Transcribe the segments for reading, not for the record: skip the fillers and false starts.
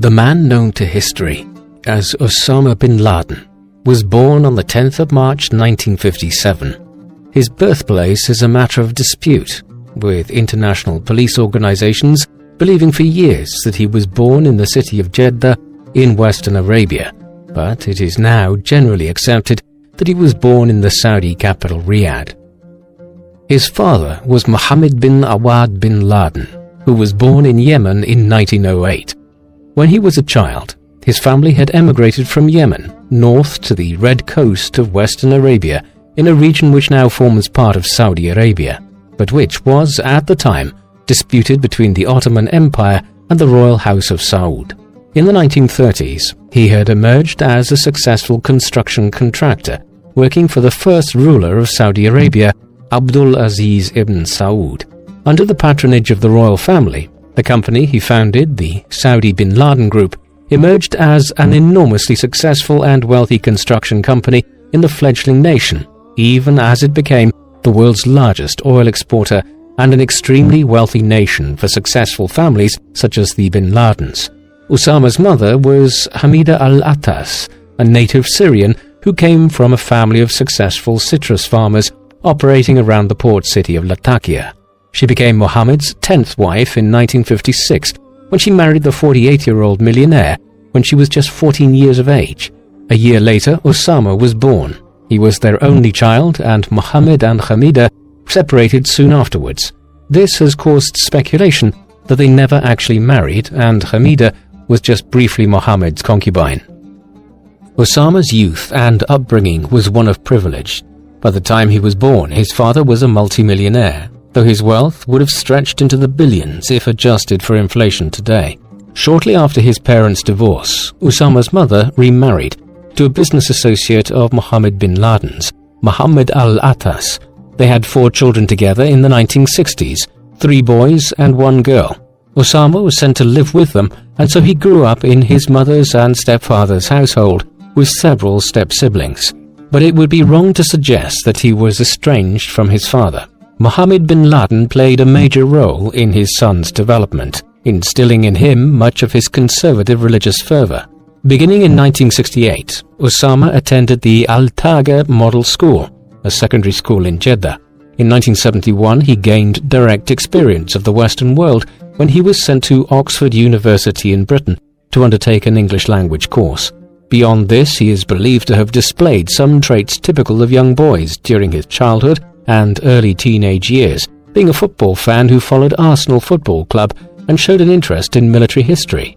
The man known to history as Osama bin Laden was born on the 10th of March 1957. His birthplace is a matter of dispute, with international police organizations believing for years that he was born in the city of Jeddah in Western Arabia, but it is now generally accepted that he was born in the Saudi capital Riyadh. His father was Mohammed bin Awad bin Laden, who was born in Yemen in 1908. When he was a child, his family had emigrated from Yemen north to the Red Coast of Western Arabia in a region which now forms part of Saudi Arabia, but which was, at the time, disputed between the Ottoman Empire and the Royal House of Saud. In the 1930s, he had emerged as a successful construction contractor, working for the first ruler of Saudi Arabia, Abdul Aziz ibn Saud. Under the patronage of the royal family, the company he founded, the Saudi bin Laden Group, emerged as an enormously successful and wealthy construction company in the fledgling nation, even as it became the world's largest oil exporter and an extremely wealthy nation for successful families such as the bin Ladens. Osama's mother was Hamida al-Attas, a native Syrian who came from a family of successful citrus farmers operating around the port city of Latakia. She became Mohammed's 10th wife in 1956 when she married the 48-year-old millionaire when she was just 14 years of age. A year later, Osama was born. He was their only child, and Mohammed and Hamida separated soon afterwards. This has caused speculation that they never actually married, and Hamida was just briefly Mohammed's concubine. Osama's youth and upbringing was one of privilege. By the time he was born, his father was a multimillionaire, though his wealth would have stretched into the billions if adjusted for inflation today. Shortly after his parents' divorce, Osama's mother remarried to a business associate of Mohammed bin Laden's, Mohammed al-Attas. They had 4 children together in the 1960s, 3 boys and 1 girl. Osama was sent to live with them, and so he grew up in his mother's and stepfather's household with several step-siblings. But it would be wrong to suggest that he was estranged from his father. Mohammed bin Laden played a major role in his son's development, instilling in him much of his conservative religious fervor. Beginning in 1968, Osama attended the Al-Taga Model School, a secondary school in Jeddah. In 1971, he gained direct experience of the Western world when he was sent to Oxford University in Britain to undertake an English language course. Beyond this, he is believed to have displayed some traits typical of young boys during his childhood and early teenage years, being a football fan who followed Arsenal Football Club and showed an interest in military history.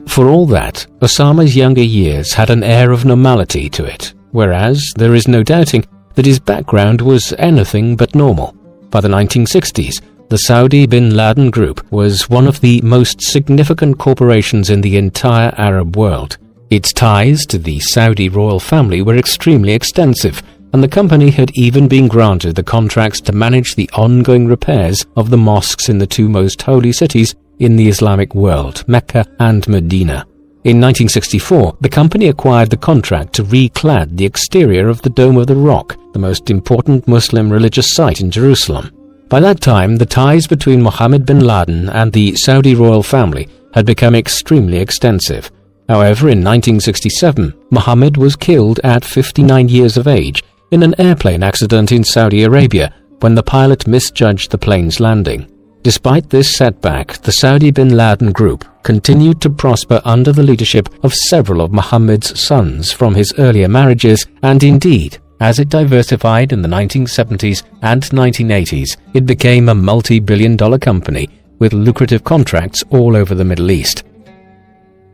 For all that, Osama's younger years had an air of normality to it, whereas there is no doubting that his background was anything but normal. By the 1960s, the Saudi bin Laden Group was one of the most significant corporations in the entire Arab world. Its ties to the Saudi royal family were extremely extensive, and the company had even been granted the contracts to manage the ongoing repairs of the mosques in the 2 most holy cities in the Islamic world, Mecca and Medina. In 1964, the company acquired the contract to reclad the exterior of the Dome of the Rock, the most important Muslim religious site in Jerusalem. By that time, the ties between Mohammed bin Laden and the Saudi royal family had become extremely extensive. However, in 1967, Mohammed was killed at 59 years of age in an airplane accident in Saudi Arabia when the pilot misjudged the plane's landing. Despite this setback, the Saudi bin Laden Group continued to prosper under the leadership of several of Mohammed's sons from his earlier marriages, and indeed, as it diversified in the 1970s and 1980s, it became a multi-billion-dollar company with lucrative contracts all over the Middle East.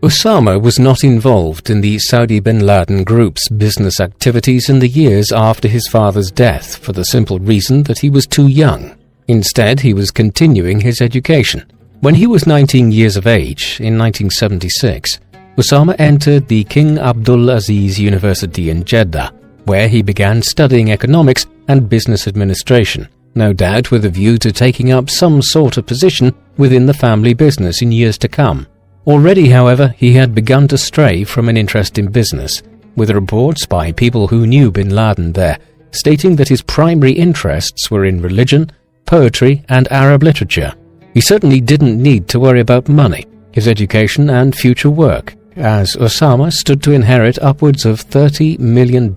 Osama was not involved in the Saudi bin Laden Group's business activities in the years after his father's death for the simple reason that he was too young. Instead, he was continuing his education. When he was 19 years of age, in 1976, Osama entered the King Abdul Aziz University in Jeddah, where he began studying economics and business administration, no doubt with a view to taking up some sort of position within the family business in years to come. Already, however, he had begun to stray from an interest in business, with reports by people who knew bin Laden there, stating that his primary interests were in religion, poetry and Arab literature. He certainly didn't need to worry about money. his education and future work, as Osama stood to inherit upwards of $30 million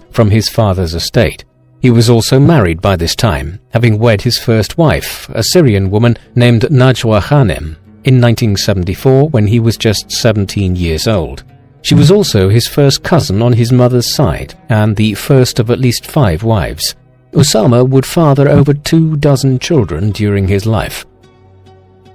from his father's estate. He was also married by this time, having wed his first wife, a Syrian woman named Najwa Khanem, in 1974 when he was just 17 years old. She was also his first cousin on his mother's side, and the first of at least 5 wives. Osama would father over 24 children during his life.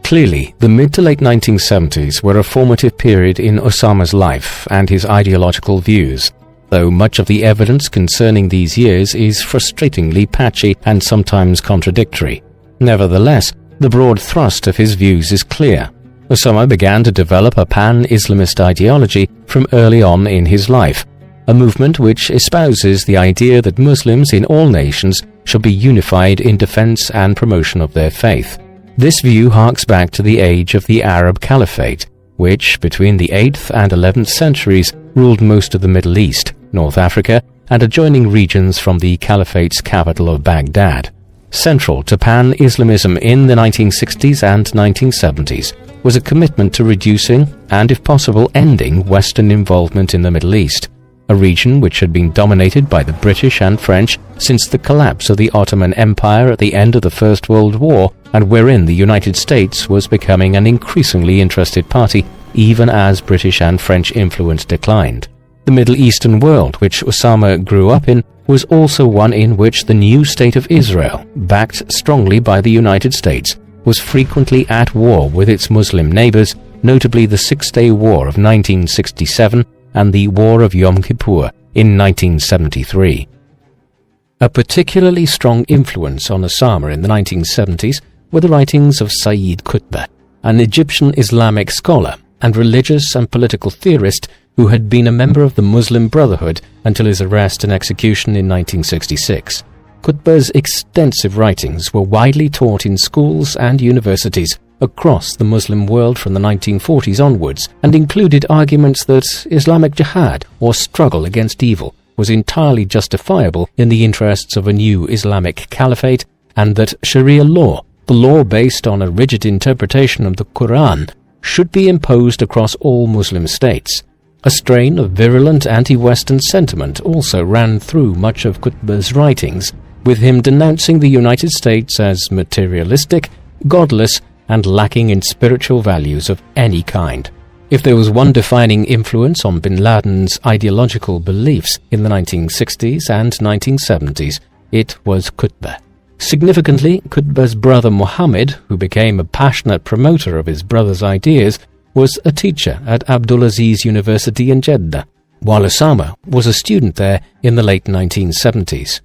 Clearly, the mid to late 1970s were a formative period in Osama's life and his ideological views, though much of the evidence concerning these years is frustratingly patchy and sometimes contradictory. Nevertheless, the broad thrust of his views is clear. Osama began to develop a pan-Islamist ideology from early on in his life, a movement which espouses the idea that Muslims in all nations should be unified in defense and promotion of their faith. This view harks back to the age of the Arab Caliphate, which, between the 8th and 11th centuries, ruled most of the Middle East, North Africa, and adjoining regions from the Caliphate's capital of Baghdad. Central to pan-Islamism in the 1960s and 1970s was a commitment to reducing, and if possible ending, Western involvement in the Middle East, a region which had been dominated by the British and French since the collapse of the Ottoman Empire at the end of the First World War, and wherein the United States was becoming an increasingly interested party even as British and French influence declined. The Middle Eastern world, which Osama grew up in, was also one in which the new state of Israel, backed strongly by the United States, was frequently at war with its Muslim neighbors, notably the Six-Day War of 1967 and the War of Yom Kippur in 1973. A particularly strong influence on Osama in the 1970s were the writings of Sayyid Qutb, an Egyptian Islamic scholar and religious and political theorist who had been a member of the Muslim Brotherhood until his arrest and execution in 1966. Qutb's extensive writings were widely taught in schools and universities across the Muslim world from the 1940s onwards, and included arguments that Islamic jihad, or struggle against evil, was entirely justifiable in the interests of a new Islamic caliphate, and that Sharia law, the law based on a rigid interpretation of the Quran, should be imposed across all Muslim states. A strain of virulent anti-Western sentiment also ran through much of Qutb's writings, with him denouncing the United States as materialistic, godless, and lacking in spiritual values of any kind. If there was one defining influence on bin Laden's ideological beliefs in the 1960s and 1970s, it was Qutb. Significantly, Qutb's brother Muhammad, who became a passionate promoter of his brother's ideas, was a teacher at Abdulaziz University in Jeddah, while Osama was a student there in the late 1970s.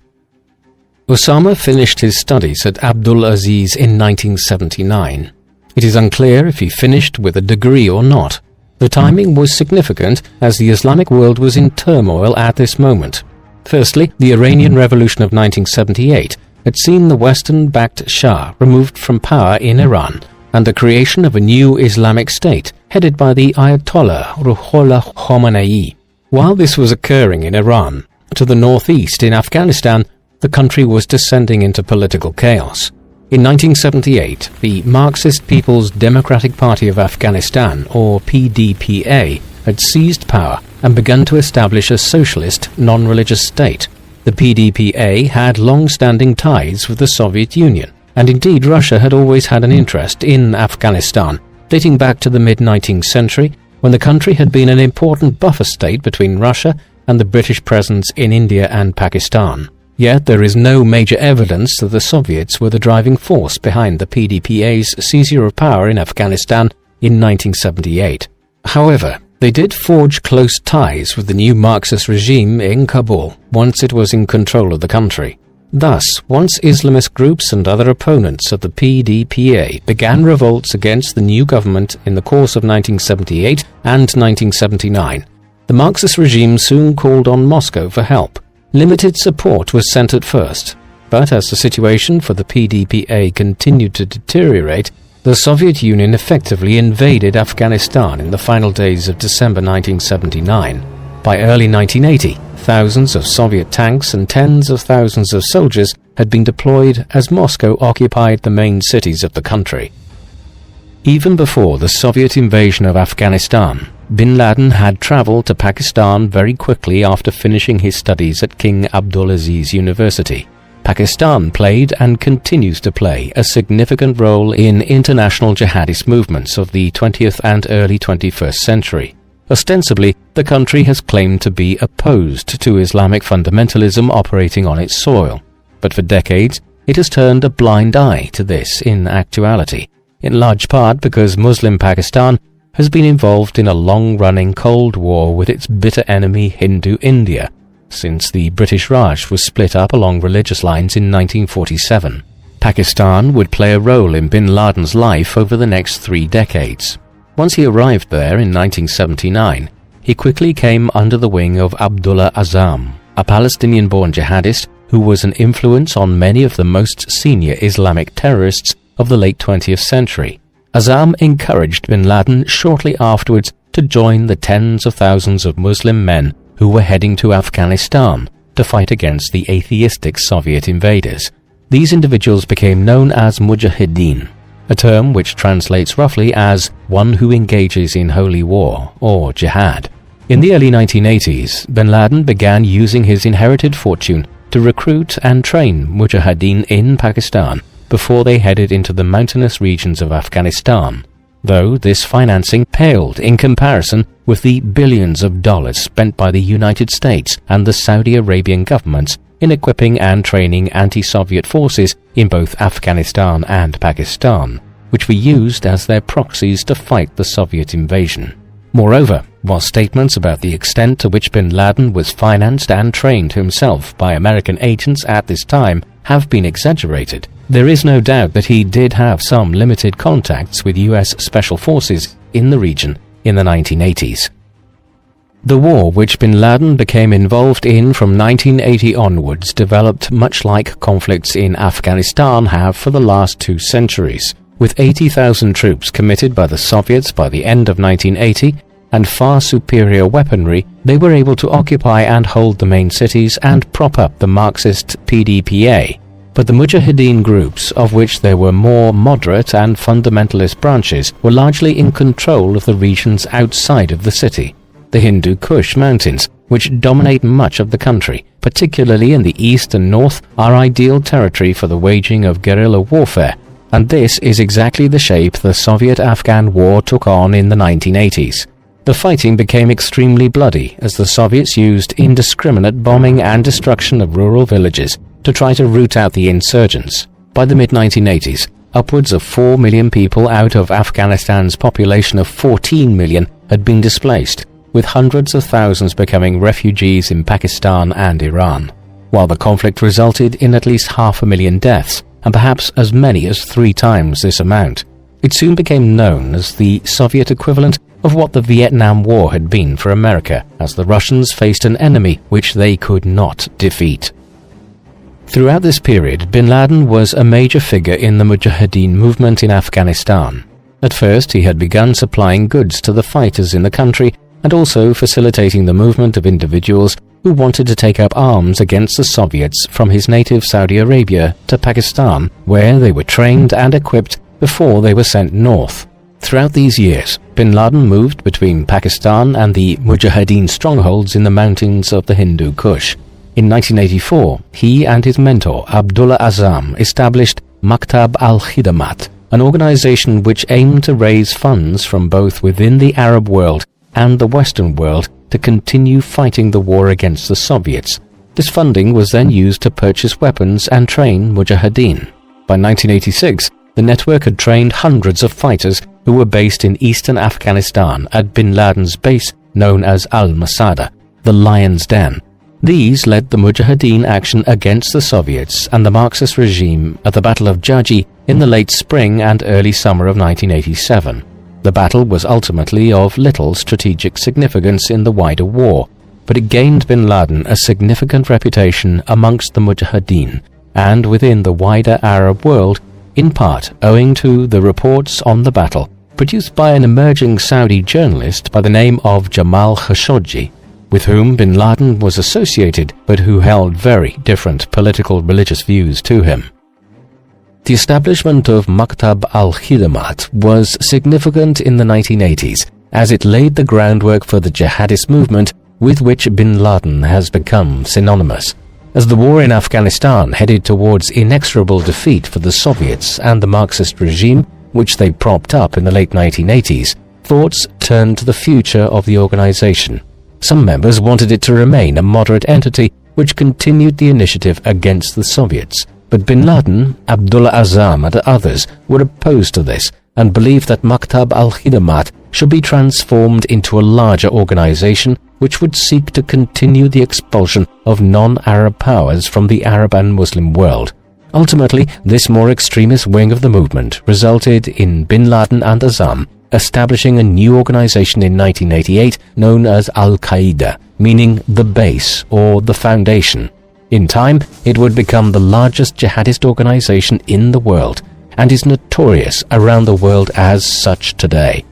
Osama finished his studies at Abdulaziz in 1979. It is unclear if he finished with a degree or not. The timing was significant as the Islamic world was in turmoil at this moment. Firstly, the Iranian Revolution of 1978 had seen the Western-backed Shah removed from power in Iran, and the creation of a new Islamic state headed by the Ayatollah Ruhollah Khomeini. While this was occurring in Iran, to the northeast in Afghanistan, the country was descending into political chaos. In 1978, the Marxist People's Democratic Party of Afghanistan, or PDPA, had seized power and begun to establish a socialist, non-religious state. The PDPA had long-standing ties with the Soviet Union, and indeed Russia had always had an interest in Afghanistan, dating back to the mid-19th century, when the country had been an important buffer state between Russia and the British presence in India and Pakistan. Yet there is no major evidence that the Soviets were the driving force behind the PDPA's seizure of power in Afghanistan in 1978. However, they did forge close ties with the new Marxist regime in Kabul once it was in control of the country. Thus, once Islamist groups and other opponents of the PDPA began revolts against the new government in the course of 1978 and 1979, the Marxist regime soon called on Moscow for help. Limited support was sent at first, but as the situation for the PDPA continued to deteriorate, the Soviet Union effectively invaded Afghanistan in the final days of December 1979. By early 1980, thousands of Soviet tanks and tens of thousands of soldiers had been deployed as Moscow occupied the main cities of the country. Even before the Soviet invasion of Afghanistan, bin Laden had traveled to Pakistan very quickly after finishing his studies at King Abdulaziz University. Pakistan played and continues to play a significant role in international jihadist movements of the 20th and early 21st century. Ostensibly, the country has claimed to be opposed to Islamic fundamentalism operating on its soil, but for decades it has turned a blind eye to this in actuality, in large part because Muslim Pakistan has been involved in a long-running Cold War with its bitter enemy Hindu India, since the British Raj was split up along religious lines in 1947. Pakistan would play a role in bin Laden's life over the next 3 decades. Once he arrived there in 1979, he quickly came under the wing of Abdullah Azzam, a Palestinian-born jihadist who was an influence on many of the most senior Islamic terrorists of the late 20th century. Azzam encouraged bin Laden shortly afterwards to join the tens of thousands of Muslim men who were heading to Afghanistan to fight against the atheistic Soviet invaders. These individuals became known as mujahideen, a term which translates roughly as one who engages in holy war or jihad. In the early 1980s, bin Laden began using his inherited fortune to recruit and train mujahideen in Pakistan before they headed into the mountainous regions of Afghanistan, though this financing paled in comparison with the billions of dollars spent by the United States and the Saudi Arabian governments in equipping and training anti-Soviet forces in both Afghanistan and Pakistan, which were used as their proxies to fight the Soviet invasion. Moreover, while statements about the extent to which bin Laden was financed and trained himself by American agents at this time have been exaggerated, there is no doubt that he did have some limited contacts with US special forces in the region in the 1980s. The war which bin Laden became involved in from 1980 onwards developed much like conflicts in Afghanistan have for the last 2 centuries. With 80,000 troops committed by the Soviets by the end of 1980 and far superior weaponry, they were able to occupy and hold the main cities and prop up the Marxist PDPA. But the Mujahideen groups, of which there were more moderate and fundamentalist branches, were largely in control of the regions outside of the city. The Hindu Kush mountains, which dominate much of the country, particularly in the east and north, are ideal territory for the waging of guerrilla warfare, and this is exactly the shape the Soviet-Afghan War took on in the 1980s. The fighting became extremely bloody as the Soviets used indiscriminate bombing and destruction of rural villages to try to root out the insurgents. By the mid-1980s, upwards of 4 million people out of Afghanistan's population of 14 million had been displaced, with hundreds of thousands becoming refugees in Pakistan and Iran, while the conflict resulted in at least 500,000 deaths, and perhaps as many as 3 times this amount. It soon became known as the Soviet equivalent of what the Vietnam War had been for America, as the Russians faced an enemy which they could not defeat. Throughout this period, bin Laden was a major figure in the Mujahideen movement in Afghanistan. At first, he had begun supplying goods to the fighters in the country and also facilitating the movement of individuals who wanted to take up arms against the Soviets from his native Saudi Arabia to Pakistan, where they were trained and equipped before they were sent north. Throughout these years, bin Laden moved between Pakistan and the Mujahideen strongholds in the mountains of the Hindu Kush. In 1984, he and his mentor Abdullah Azzam established Maktab al-Khidamat, an organization which aimed to raise funds from both within the Arab world and the Western world to continue fighting the war against the Soviets. This funding was then used to purchase weapons and train Mujahideen. By 1986, the network had trained hundreds of fighters who were based in eastern Afghanistan at bin Laden's base known as Al-Masada, the Lion's Den. These led the Mujahideen action against the Soviets and the Marxist regime at the Battle of Jaji in the late spring and early summer of 1987. The battle was ultimately of little strategic significance in the wider war, but it gained bin Laden a significant reputation amongst the Mujahideen and within the wider Arab world, in part owing to the reports on the battle produced by an emerging Saudi journalist by the name of Jamal Khashoggi, with whom bin Laden was associated but who held very different political religious views to him. The establishment of Maktab al-Khidamat was significant in the 1980s as it laid the groundwork for the jihadist movement with which bin Laden has become synonymous. As the war in Afghanistan headed towards inexorable defeat for the Soviets and the Marxist regime, which they propped up in the late 1980s, thoughts turned to the future of the organization. Some members wanted it to remain a moderate entity which continued the initiative against the Soviets. But bin Laden, Abdullah Azzam and others were opposed to this and believed that Maktab al-Khidamat should be transformed into a larger organization which would seek to continue the expulsion of non-Arab powers from the Arab and Muslim world. Ultimately, this more extremist wing of the movement resulted in bin Laden and Azzam establishing a new organization in 1988 known as Al-Qaeda, meaning the base or the foundation. In time, it would become the largest jihadist organization in the world and is notorious around the world as such today.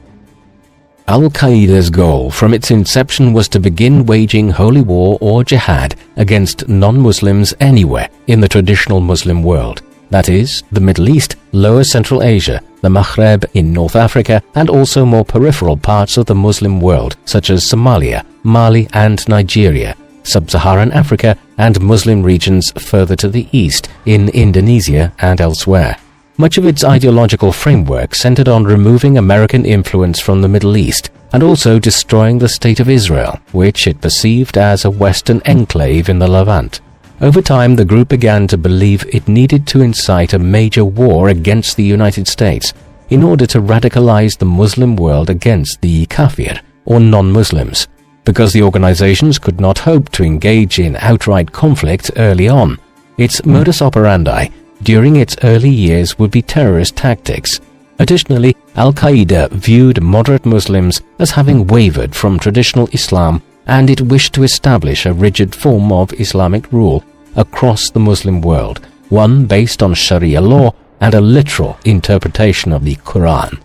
Al-Qaeda's goal from its inception was to begin waging holy war or jihad against non-Muslims anywhere in the traditional Muslim world, that is, the Middle East, Lower Central Asia, the Maghreb in North Africa, and also more peripheral parts of the Muslim world such as Somalia, Mali and Nigeria, Sub-Saharan Africa and Muslim regions further to the east in Indonesia and elsewhere. Much of its ideological framework centered on removing American influence from the Middle East and also destroying the State of Israel, which it perceived as a Western enclave in the Levant. Over time, the group began to believe it needed to incite a major war against the United States in order to radicalize the Muslim world against the kafir, or non-Muslims. Because the organizations could not hope to engage in outright conflict early on, its modus operandi during its early years would be terrorist tactics. Additionally, Al-Qaeda viewed moderate Muslims as having wavered from traditional Islam, and it wished to establish a rigid form of Islamic rule across the Muslim world, one based on Sharia law and a literal interpretation of the Quran.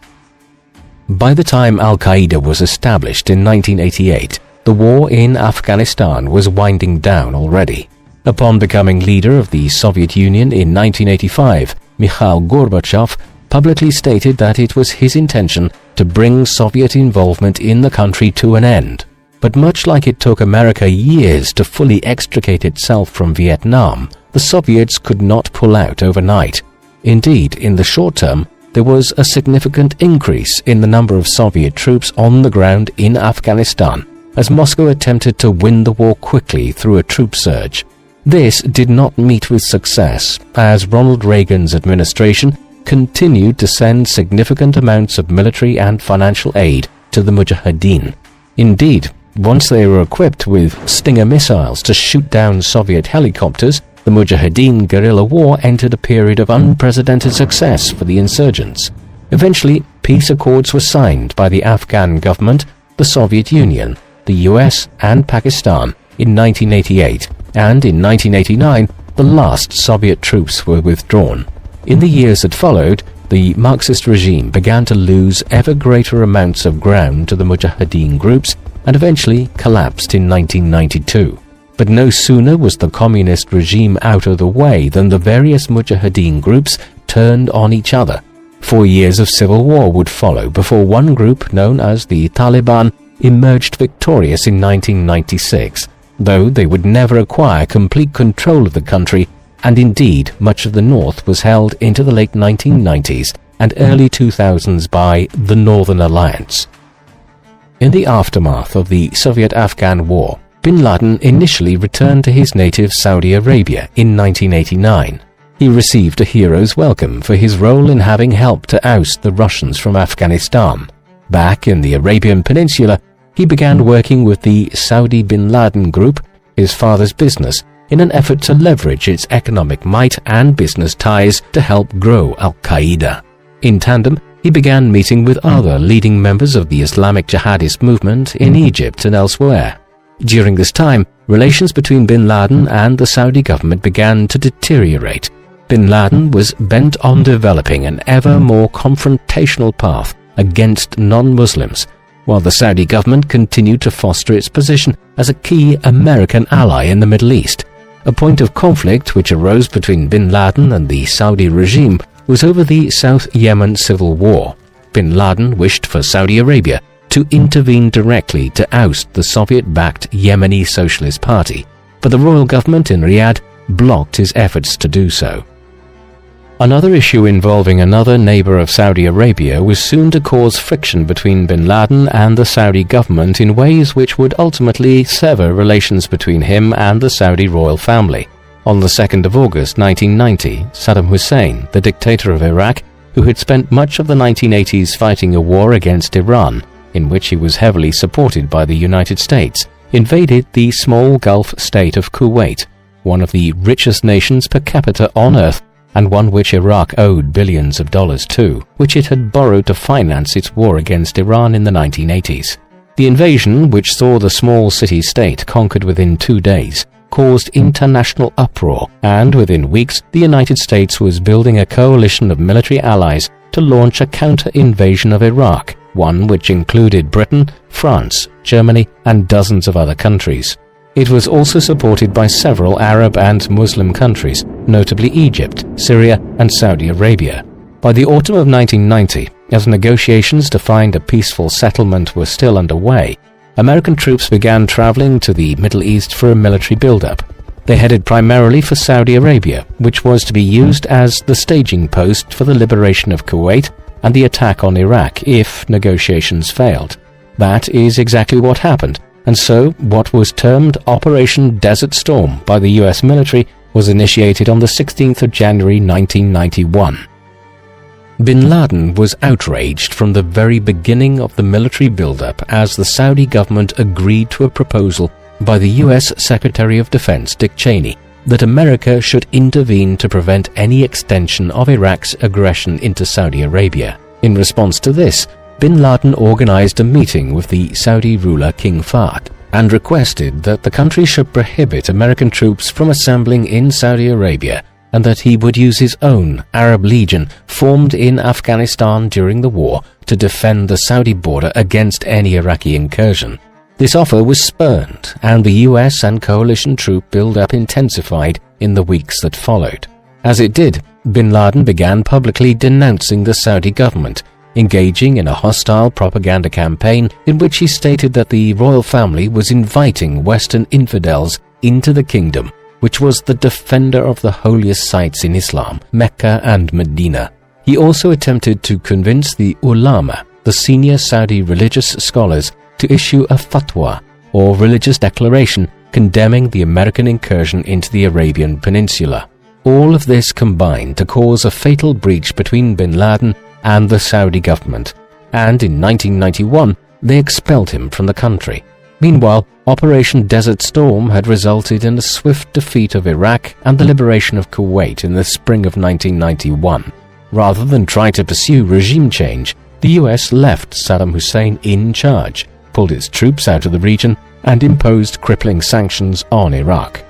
By the time Al-Qaeda was established in 1988, the war in Afghanistan was winding down already. Upon becoming leader of the Soviet Union in 1985, Mikhail Gorbachev publicly stated that it was his intention to bring Soviet involvement in the country to an end. But much like it took America years to fully extricate itself from Vietnam, the Soviets could not pull out overnight. Indeed, in the short term, there was a significant increase in the number of Soviet troops on the ground in Afghanistan, as Moscow attempted to win the war quickly through a troop surge. This did not meet with success, as Ronald Reagan's administration continued to send significant amounts of military and financial aid to the Mujahideen. Indeed, once they were equipped with Stinger missiles to shoot down Soviet helicopters, the Mujahideen guerrilla war entered a period of unprecedented success for the insurgents. Eventually, peace accords were signed by the Afghan government, the Soviet Union, the US and Pakistan in 1988, and in 1989 the last Soviet troops were withdrawn. In the years that followed, the Marxist regime began to lose ever greater amounts of ground to the Mujahideen groups and eventually collapsed in 1992. But no sooner was the communist regime out of the way than the various Mujahideen groups turned on each other. 4 years of civil war would follow before one group, known as the Taliban, emerged victorious in 1996, though they would never acquire complete control of the country, and indeed much of the north was held into the late 1990s and early 2000s by the Northern Alliance. In the aftermath of the Soviet-Afghan War, bin Laden initially returned to his native Saudi Arabia in 1989. He received a hero's welcome for his role in having helped to oust the Russians from Afghanistan. Back in the Arabian Peninsula, he began working with the Saudi bin Laden Group, his father's business, in an effort to leverage its economic might and business ties to help grow Al-Qaeda. In tandem, he began meeting with other leading members of the Islamic jihadist movement in Egypt and elsewhere. During this time, relations between bin Laden and the Saudi government began to deteriorate. Bin Laden was bent on developing an ever more confrontational path against non-Muslims, while the Saudi government continued to foster its position as a key American ally in the Middle East. A point of conflict which arose between bin Laden and the Saudi regime was over the South Yemen civil war. Bin Laden wished for Saudi Arabia to intervene directly to oust the Soviet-backed Yemeni Socialist Party, but the royal government in Riyadh blocked his efforts to do so. Another issue involving another neighbor of Saudi Arabia was soon to cause friction between bin Laden and the Saudi government in ways which would ultimately sever relations between him and the Saudi royal family. On the 2nd of August 1990, Saddam Hussein, the dictator of Iraq, who had spent much of the 1980s fighting a war against Iran, in which he was heavily supported by the United States, invaded the small Gulf state of Kuwait, one of the richest nations per capita on earth, and one which Iraq owed billions of dollars to, which it had borrowed to finance its war against Iran in the 1980s. The invasion, which saw the small city-state conquered within 2 days, caused international uproar, and within weeks the United States was building a coalition of military allies to launch a counter-invasion of Iraq, one which included Britain, France, Germany, and dozens of other countries. It was also supported by several Arab and Muslim countries, notably Egypt, Syria, and Saudi Arabia. By the autumn of 1990, as negotiations to find a peaceful settlement were still underway, American troops began traveling to the Middle East for a military build-up. They headed primarily for Saudi Arabia, which was to be used as the staging post for the liberation of Kuwait and the attack on Iraq if negotiations failed. That is exactly what happened, and so what was termed Operation Desert Storm by the US military was initiated on the 16th of January 1991. Bin Laden was outraged from the very beginning of the military build-up as the Saudi government agreed to a proposal by the US Secretary of Defense Dick Cheney that America should intervene to prevent any extension of Iraq's aggression into Saudi Arabia. In response to this, bin Laden organized a meeting with the Saudi ruler King Fahd and requested that the country should prohibit American troops from assembling in Saudi Arabia and that he would use his own Arab Legion formed in Afghanistan during the war to defend the Saudi border against any Iraqi incursion. This offer was spurned, and the US and coalition troop build-up intensified in the weeks that followed. As it did, bin Laden began publicly denouncing the Saudi government, engaging in a hostile propaganda campaign in which he stated that the royal family was inviting Western infidels into the kingdom, which was the defender of the holiest sites in Islam, Mecca and Medina. He also attempted to convince the ulama, the senior Saudi religious scholars, to issue a fatwa, or religious declaration, condemning the American incursion into the Arabian Peninsula. All of this combined to cause a fatal breach between bin Laden and the Saudi government, and in 1991 they expelled him from the country. Meanwhile, Operation Desert Storm had resulted in a swift defeat of Iraq and the liberation of Kuwait in the spring of 1991. Rather than try to pursue regime change, the US left Saddam Hussein in charge, pulled its troops out of the region, and imposed crippling sanctions on Iraq.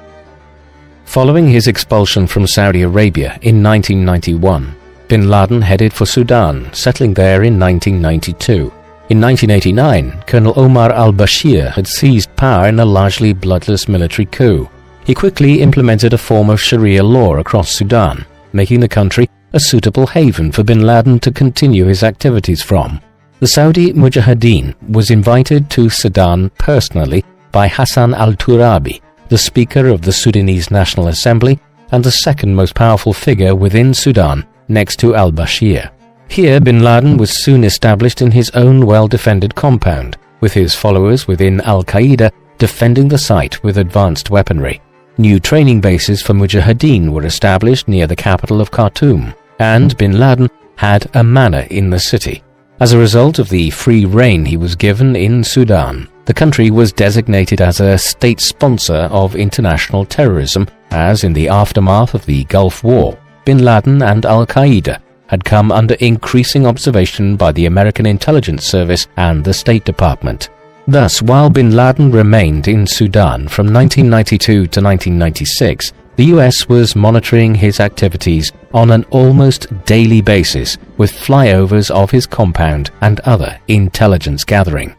Following his expulsion from Saudi Arabia in 1991, bin Laden headed for Sudan, settling there in 1992. In 1989, Colonel Omar al-Bashir had seized power in a largely bloodless military coup. He quickly implemented a form of Sharia law across Sudan, making the country a suitable haven for bin Laden to continue his activities from. The Saudi Mujahideen was invited to Sudan personally by Hassan al-Turabi, the Speaker of the Sudanese National Assembly and the second most powerful figure within Sudan, next to al-Bashir. Here bin Laden was soon established in his own well-defended compound, with his followers within al-Qaeda defending the site with advanced weaponry. New training bases for Mujahideen were established near the capital of Khartoum, and bin Laden had a manor in the city. As a result of the free rein he was given in Sudan, the country was designated as a state sponsor of international terrorism, as in the aftermath of the Gulf War, bin Laden and al-Qaeda had come under increasing observation by the American Intelligence Service and the State Department. Thus, while bin Laden remained in Sudan from 1992 to 1996, the US was monitoring his activities on an almost daily basis with flyovers of his compound and other intelligence gathering.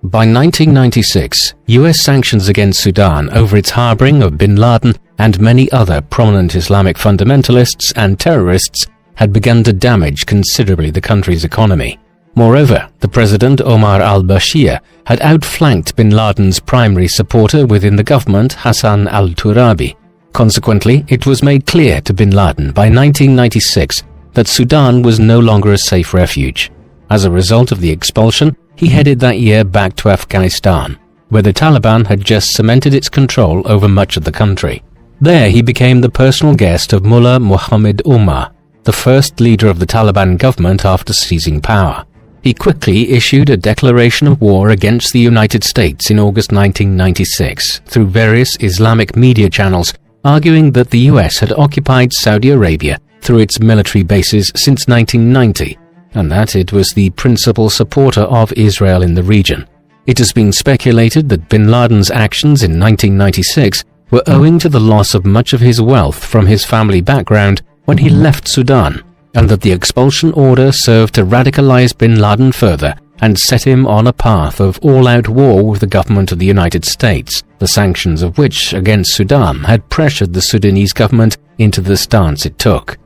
By 1996, US sanctions against Sudan over its harboring of bin Laden and many other prominent Islamic fundamentalists and terrorists had begun to damage considerably the country's economy. Moreover, the President Omar al-Bashir had outflanked bin Laden's primary supporter within the government, Hassan al-Turabi. Consequently, it was made clear to bin Laden by 1996 that Sudan was no longer a safe refuge. As a result of the expulsion, he headed that year back to Afghanistan, where the Taliban had just cemented its control over much of the country. There he became the personal guest of Mullah Muhammad Umar, the first leader of the Taliban government after seizing power. He quickly issued a declaration of war against the United States in August 1996 through various Islamic media channels, arguing that the US had occupied Saudi Arabia through its military bases since 1990, and that it was the principal supporter of Israel in the region. It has been speculated that bin Laden's actions in 1996 were owing to the loss of much of his wealth from his family background when he left Sudan, and that the expulsion order served to radicalize bin Laden further and set him on a path of all-out war with the government of the United States, the sanctions of which against Sudan had pressured the Sudanese government into the stance it took.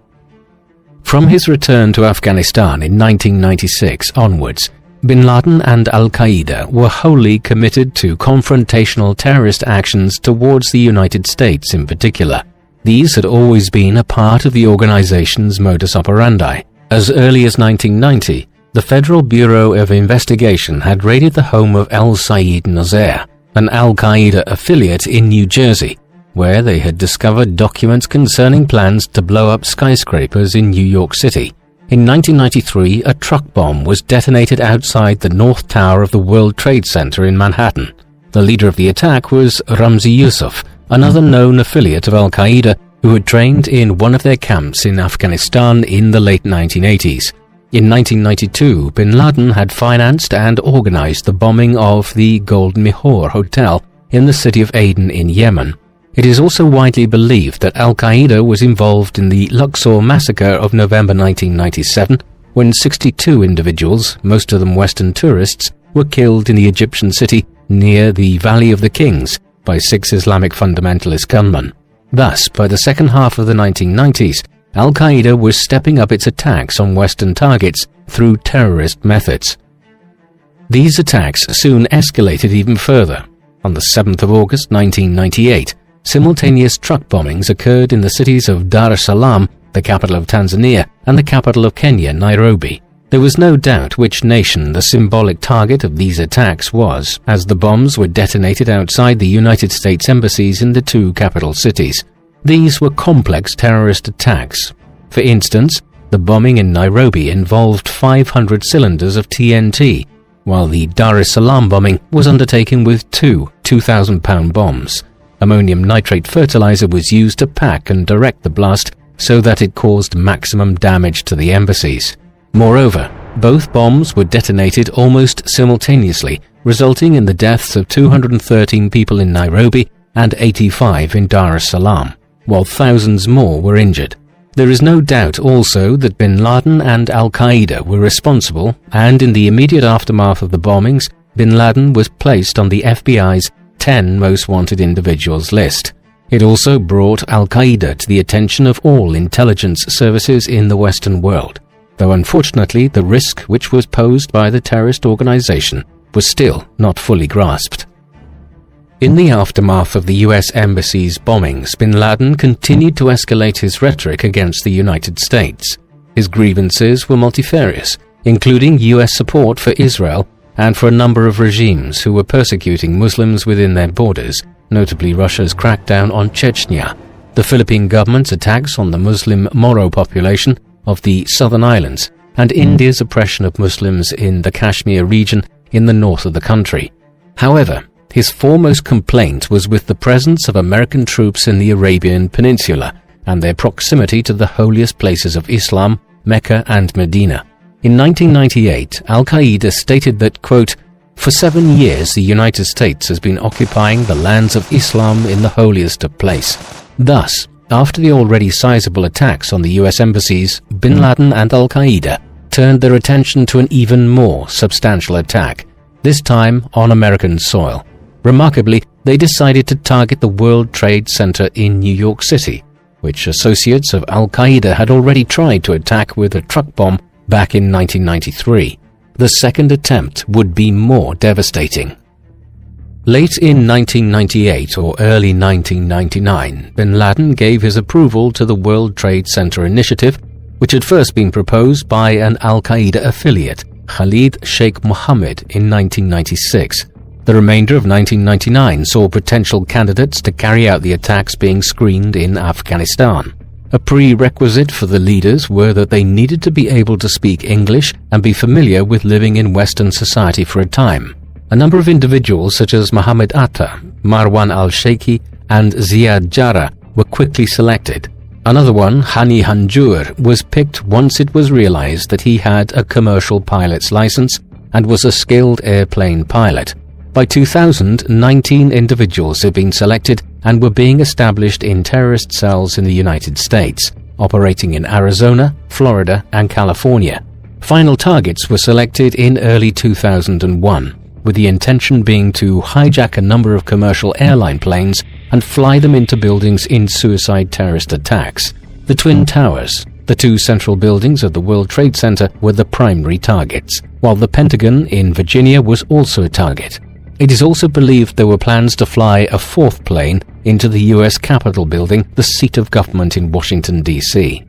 From his return to Afghanistan in 1996 onwards, bin Laden and al-Qaeda were wholly committed to confrontational terrorist actions towards the United States in particular. These had always been a part of the organization's modus operandi. As early as 1990, the Federal Bureau of Investigation had raided the home of al-Said Nazair, an al-Qaeda affiliate in New Jersey, where they had discovered documents concerning plans to blow up skyscrapers in New York City. In 1993, a truck bomb was detonated outside the North Tower of the World Trade Center in Manhattan. The leader of the attack was Ramzi Yousef, another known affiliate of al-Qaeda who had trained in one of their camps in Afghanistan in the late 1980s. In 1992, bin Laden had financed and organized the bombing of the Gold Mihor Hotel in the city of Aden in Yemen. It is also widely believed that al-Qaeda was involved in the Luxor massacre of November 1997, when 62 individuals, most of them Western tourists, were killed in the Egyptian city near the Valley of the Kings by 6 Islamic fundamentalist gunmen. Thus, by the second half of the 1990s, al-Qaeda was stepping up its attacks on Western targets through terrorist methods. These attacks soon escalated even further. On the 7th of August 1998, simultaneous truck bombings occurred in the cities of Dar es Salaam, the capital of Tanzania, and the capital of Kenya, Nairobi. There was no doubt which nation the symbolic target of these attacks was, as the bombs were detonated outside the United States embassies in the 2 capital cities. These were complex terrorist attacks. For instance, the bombing in Nairobi involved 500 cylinders of TNT, while the Dar es Salaam bombing was undertaken with 2 2,000-pound bombs. Ammonium nitrate fertilizer was used to pack and direct the blast so that it caused maximum damage to the embassies. Moreover, both bombs were detonated almost simultaneously, resulting in the deaths of 213 people in Nairobi and 85 in Dar es Salaam, while thousands more were injured. There is no doubt also that bin Laden and al-Qaeda were responsible, and in the immediate aftermath of the bombings, bin Laden was placed on the FBI's 10 most wanted individuals list. It also brought al-Qaeda to the attention of all intelligence services in the Western world, though unfortunately the risk which was posed by the terrorist organization was still not fully grasped. In the aftermath of the US Embassy's bombings, bin Laden continued to escalate his rhetoric against the United States. His grievances were multifarious, including US support for Israel and for a number of regimes who were persecuting Muslims within their borders, notably Russia's crackdown on Chechnya, the Philippine government's attacks on the Muslim Moro population of the Southern Islands, and India's oppression of Muslims in the Kashmir region in the north of the country. However, his foremost complaint was with the presence of American troops in the Arabian Peninsula and their proximity to the holiest places of Islam, Mecca and Medina. In 1998, al-Qaeda stated that, quote, "For 7 years the United States has been occupying the lands of Islam in the holiest of place." Thus, after the already sizable attacks on the US embassies, bin Laden and al-Qaeda turned their attention to an even more substantial attack, this time on American soil. Remarkably, they decided to target the World Trade Center in New York City. which associates of Al-Qaeda had already tried to attack with a truck bomb back in 1993. The second attempt would be more devastating. Late in 1998 or early 1999, bin Laden gave his approval to the World Trade Center initiative, which had first been proposed by an Al-Qaeda affiliate, Khalid Sheikh Mohammed, in 1996. The remainder of 1999 saw potential candidates to carry out the attacks being screened in Afghanistan. A prerequisite for the leaders were that they needed to be able to speak English and be familiar with living in Western society for a time. A number of individuals such as Mohammed Atta, Marwan al-Sheikhi, and Ziad Jarrah were quickly selected. Another one, Hani Hanjour, was picked once it was realized that he had a commercial pilot's license and was a skilled airplane pilot. By 2000, 19 individuals had been selected and were being established in terrorist cells in the United States, operating in Arizona, Florida, and California. Final targets were selected in early 2001. With the intention being to hijack a number of commercial airline planes and fly them into buildings in suicide terrorist attacks. The Twin Towers, the two central buildings of the World Trade Center, were the primary targets, while the Pentagon in Virginia was also a target. It is also believed there were plans to fly a fourth plane into the U.S. Capitol building, the seat of government in Washington, D.C.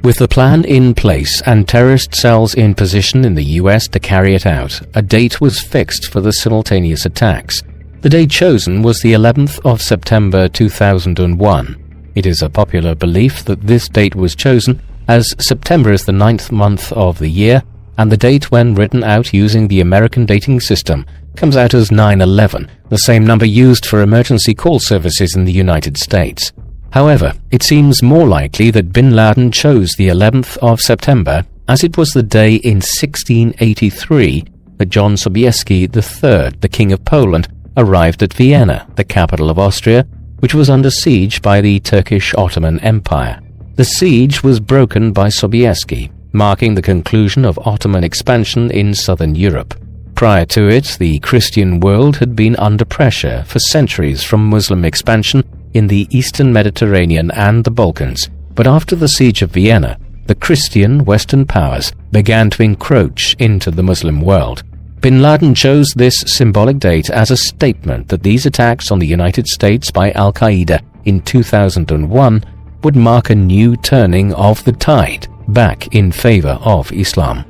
With the plan in place and terrorist cells in position in the US to carry it out, a date was fixed for the simultaneous attacks. The date chosen was the 11th of September 2001. It is a popular belief that this date was chosen as September is the 9th month of the year, and the date when written out using the American dating system comes out as 9/11, the same number used for emergency call services in the United States. However, it seems more likely that bin Laden chose the 11th of September, as it was the day in 1683 that John Sobieski III, the King of Poland, arrived at Vienna, the capital of Austria, which was under siege by the Turkish Ottoman Empire. The siege was broken by Sobieski, marking the conclusion of Ottoman expansion in southern Europe. Prior to it, the Christian world had been under pressure for centuries from Muslim expansion in the Eastern Mediterranean and the Balkans, but after the siege of Vienna, the Christian Western powers began to encroach into the Muslim world. Bin Laden chose this symbolic date as a statement that these attacks on the United States by Al-Qaeda in 2001 would mark a new turning of the tide back in favor of Islam.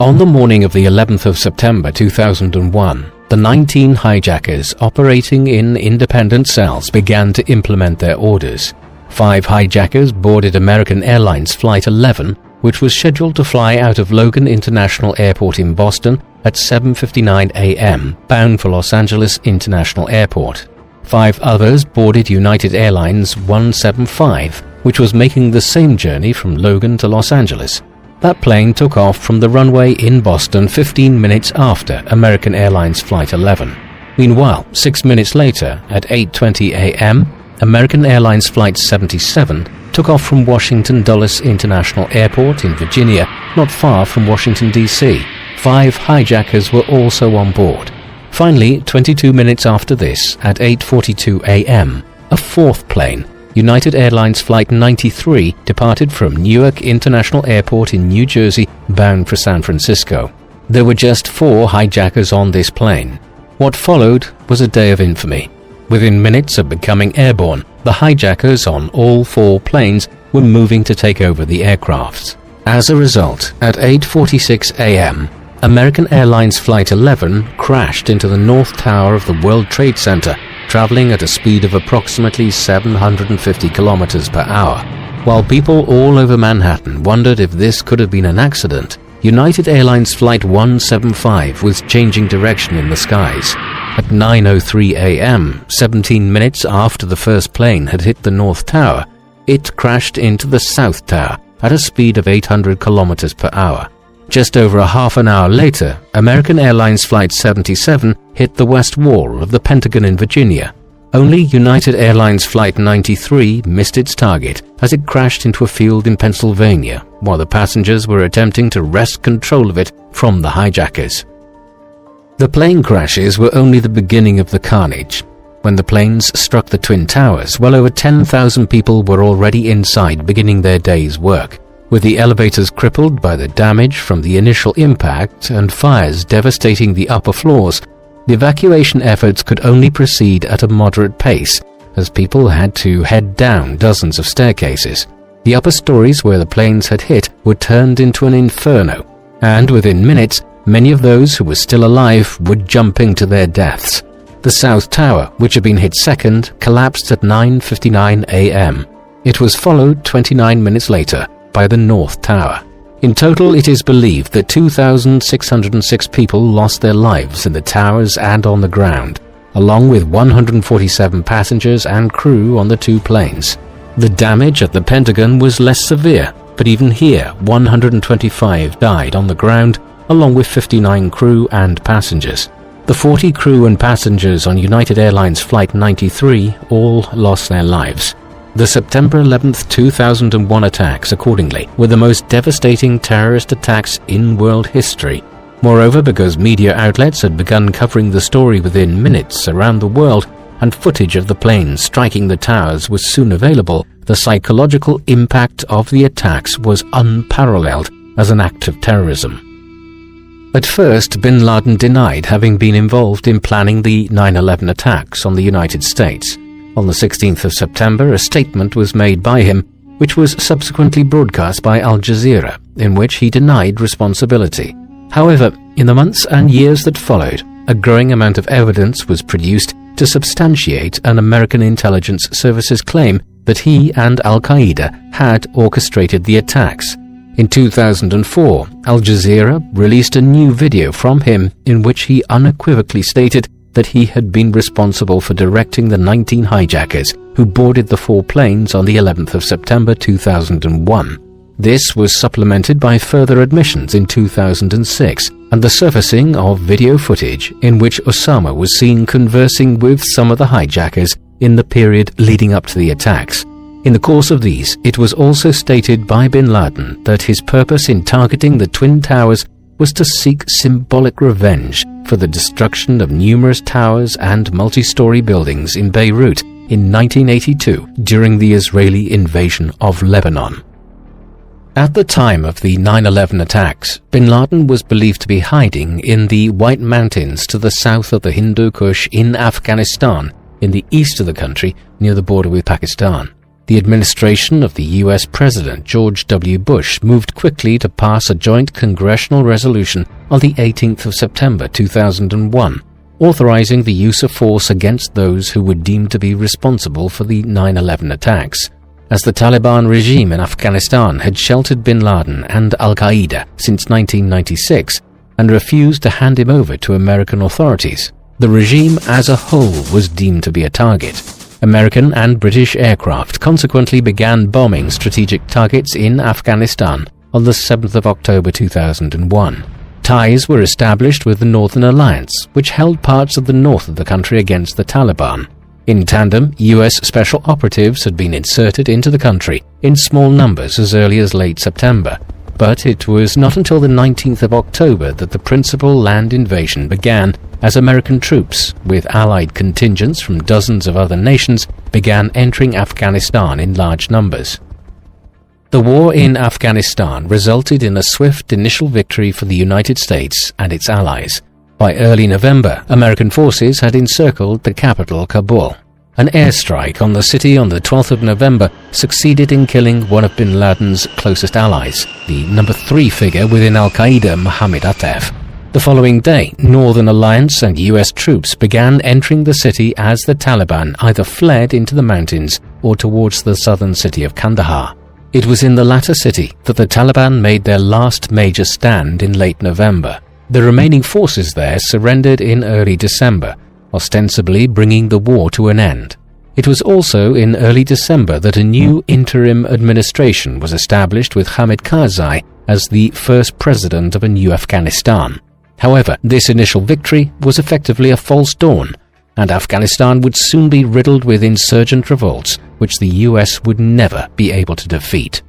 On the morning of the 11th of September 2001, the 19 hijackers operating in independent cells began to implement their orders. 5 hijackers boarded American Airlines Flight 11, which was scheduled to fly out of Logan International Airport in Boston at 7:59 a.m., bound for Los Angeles International Airport. 5 others boarded United Airlines 175, which was making the same journey from Logan to Los Angeles. That plane took off from the runway in Boston 15 minutes after American Airlines Flight 11. Meanwhile, 6 minutes later, at 8:20 a.m., American Airlines Flight 77 took off from Washington Dulles International Airport in Virginia, not far from Washington, D.C. 5 hijackers were also on board. Finally, 22 minutes after this, at 8:42 a.m., a fourth plane, United Airlines Flight 93, departed from Newark International Airport in New Jersey, bound for San Francisco. There were just 4 hijackers on this plane. What followed was a day of infamy. Within minutes of becoming airborne, the hijackers on all 4 planes were moving to take over the aircrafts. As a result, at 8:46 a.m., American Airlines Flight 11 crashed into the North Tower of the World Trade Center, traveling at a speed of approximately 750 kilometers per hour. While people all over Manhattan wondered if this could have been an accident, United Airlines Flight 175 was changing direction in the skies. At 9:03 a.m., 17 minutes after the first plane had hit the North Tower, it crashed into the South Tower at a speed of 800 kilometers per hour. Just over a half an hour later, American Airlines Flight 77 hit the west wall of the Pentagon in Virginia. Only United Airlines Flight 93 missed its target as it crashed into a field in Pennsylvania, while the passengers were attempting to wrest control of it from the hijackers. The plane crashes were only the beginning of the carnage. when the planes struck the Twin Towers, well over 10,000 people were already inside beginning their day's work. With the elevators crippled by the damage from the initial impact and fires devastating the upper floors, the evacuation efforts could only proceed at a moderate pace, as people had to head down dozens of staircases. The upper stories where the planes had hit were turned into an inferno, and within minutes, many of those who were still alive were jumping to their deaths. The South Tower, which had been hit second, collapsed at 9:59 a.m. It was followed 29 minutes later by the North Tower. In total, it is believed that 2,606 people lost their lives in the towers and on the ground, along with 147 passengers and crew on the two planes. The damage at the Pentagon was less severe, but even here 125 died on the ground, along with 59 crew and passengers. The 40 crew and passengers on United Airlines Flight 93 all lost their lives. The September 11, 2001 attacks, accordingly, were the most devastating terrorist attacks in world history. Moreover, because media outlets had begun covering the story within minutes around the world, and footage of the planes striking the towers was soon available, the psychological impact of the attacks was unparalleled as an act of terrorism. At first, bin Laden denied having been involved in planning the 9/11 attacks on the United States. On the 16th of September, a statement was made by him, which was subsequently broadcast by Al Jazeera, in which he denied responsibility. However, in the months and years that followed, a growing amount of evidence was produced to substantiate an American intelligence service's claim that he and Al-Qaeda had orchestrated the attacks. In 2004, Al Jazeera released a new video from him in which he unequivocally stated that he had been responsible for directing the 19 hijackers who boarded the 4 planes on the 11th of September 2001. This was supplemented by further admissions in 2006 and the surfacing of video footage in which Osama was seen conversing with some of the hijackers in the period leading up to the attacks. In the course of these, it was also stated by bin Laden that his purpose in targeting the Twin Towers was to seek symbolic revenge for the destruction of numerous towers and multi-story buildings in Beirut in 1982 during the Israeli invasion of Lebanon. At the time of the 9/11 attacks, bin Laden was believed to be hiding in the White Mountains to the south of the Hindu Kush in Afghanistan, in the east of the country near the border with Pakistan. The administration of the US President George W. Bush moved quickly to pass a joint congressional resolution on the 18th of September 2001, authorizing the use of force against those who were deemed to be responsible for the 9/11 attacks. As the Taliban regime in Afghanistan had sheltered bin Laden and Al-Qaeda since 1996 and refused to hand him over to American authorities, the regime as a whole was deemed to be a target. American and British aircraft consequently began bombing strategic targets in Afghanistan on the 7th of October 2001. Ties were established with the Northern Alliance, which held parts of the north of the country against the Taliban. In tandem, US special operatives had been inserted into the country in small numbers as early as late September, but it was not until the 19th of October that the principal land invasion began, as American troops, with allied contingents from dozens of other nations, began entering Afghanistan in large numbers. The war in Afghanistan resulted in a swift initial victory for the United States and its allies. By early November, American forces had encircled the capital, Kabul. An airstrike on the city on the 12th of November succeeded in killing one of bin Laden's closest allies, the number 3 figure within Al-Qaeda, Mohammed Atef. The following day, Northern Alliance and US troops began entering the city as the Taliban either fled into the mountains or towards the southern city of Kandahar. It was in the latter city that the Taliban made their last major stand in late November. The remaining forces there surrendered in early December, ostensibly bringing the war to an end. It was also in early December that a new interim administration was established with Hamid Karzai as the first president of a new Afghanistan. However, this initial victory was effectively a false dawn, and Afghanistan would soon be riddled with insurgent revolts which the US would never be able to defeat.